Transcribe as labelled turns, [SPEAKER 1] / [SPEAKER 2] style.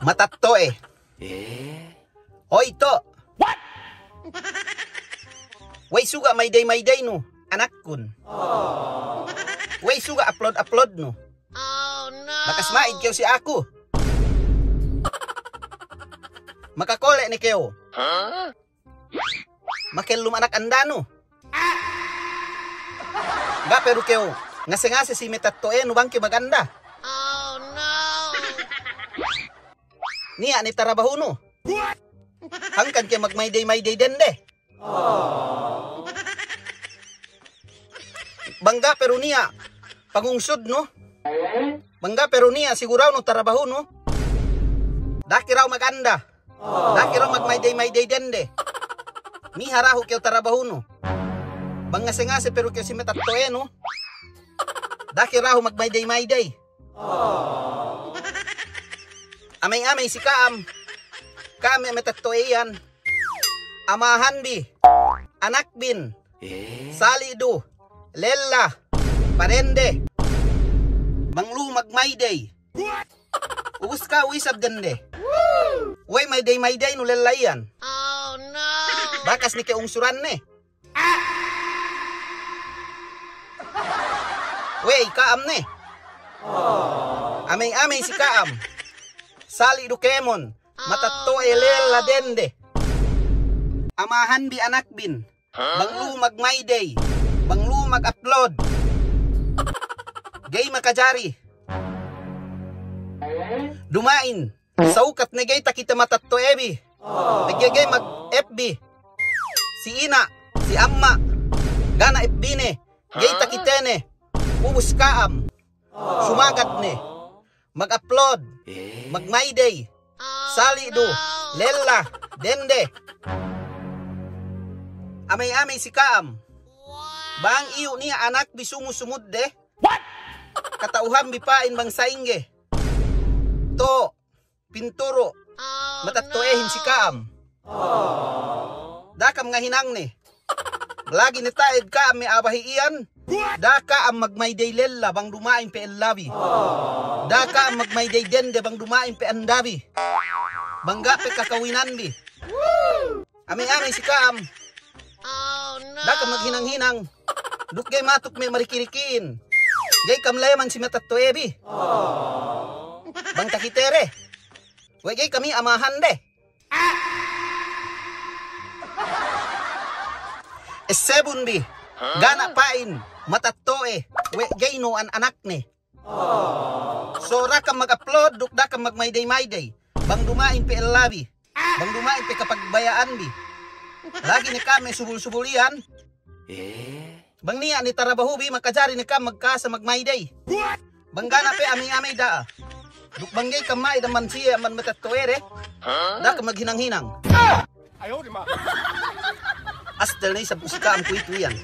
[SPEAKER 1] Matatto eh. Hoy to.
[SPEAKER 2] What?
[SPEAKER 1] Way suga may day no. Anak kun. Way suga upload no.
[SPEAKER 3] Oh no.
[SPEAKER 1] Nakasmaid kayo si ako. Makakole ni kayo. Makelum anak anda no. Ga pero kayo. Ngase si metatto eh no bangki maganda.
[SPEAKER 3] Oh no.
[SPEAKER 1] Niya ni tarabaho no. Hangkan kayo mag may day dende. Bangga pero niya pangungsod no. Bangga pero niya siguraw no tarabaho no. Daki raw maganda. Daki raw mag may day dende. Ni haraho kayo tarabaho no. Bangase pero kayo si metatto eh no. Daki raw mag may day. Amay si Kaam. Kami metatto eh yan. Amahan bi. Anak bin. Salido. Lella. Parende. Banglu mag may day. Ubus ka uwisab dende. Way may day no lella yan.
[SPEAKER 3] Oh no.
[SPEAKER 1] Bakas ni keungsuran ne. Wey, Kaam ne. Amay si Kaam. Sali do kemon. Matatto elela dende. Amahan bi anak bin. Banglu mag my day. Banglu mag upload. Gay makajari. Dumain. Saukat na gay takita matatto ebi. Nagyagay mag FB. Si Ina. Si Amma. Gana FB ne. Gay takitene. Ubus Kaam. Sumagad ne. Mag-upload. Mag my day. Salido. Lella. Dende. Amay si Kaam. Bang iyo niya anak bisumud de.
[SPEAKER 2] What?
[SPEAKER 1] Katauhan bipain bang saingge. To. Pinturo. Matattoehin si Kaam. Dakam nga hinang ne. Lagi ni taid Kaam may abahi iyan. Daka ang magmayday lella bang dumain pe labi. Daka ang magmayday dende bang dumain pe andabi. Bangga pe kakawinan bi. Amay si Kaam.
[SPEAKER 3] Oh no.
[SPEAKER 1] Daka maghinang-hinang. Dukgay matuk may marikirikiin. Gay kamlayaman si metatto ebi. Bang takitere. Way gay kami amahan de. Esebun bi. Gana pain. Matatto eh. We gay no an anak ne. So rakam mag-upload. Dukda kam mag my day. Bang dumain pe labi. Bang dumain pe kapagbayaan bi. Lagi ni kami subul-subulian. Bang niya ni tarabaho bi makajari ni kam magkasa mag my day. Bang gana pe amay da. Dukbanggay kamay daman siya man matattoere. Da ka maghinang-hinang.
[SPEAKER 2] Ayaw di ma.
[SPEAKER 1] Astel na isa pusika ang kuituyan.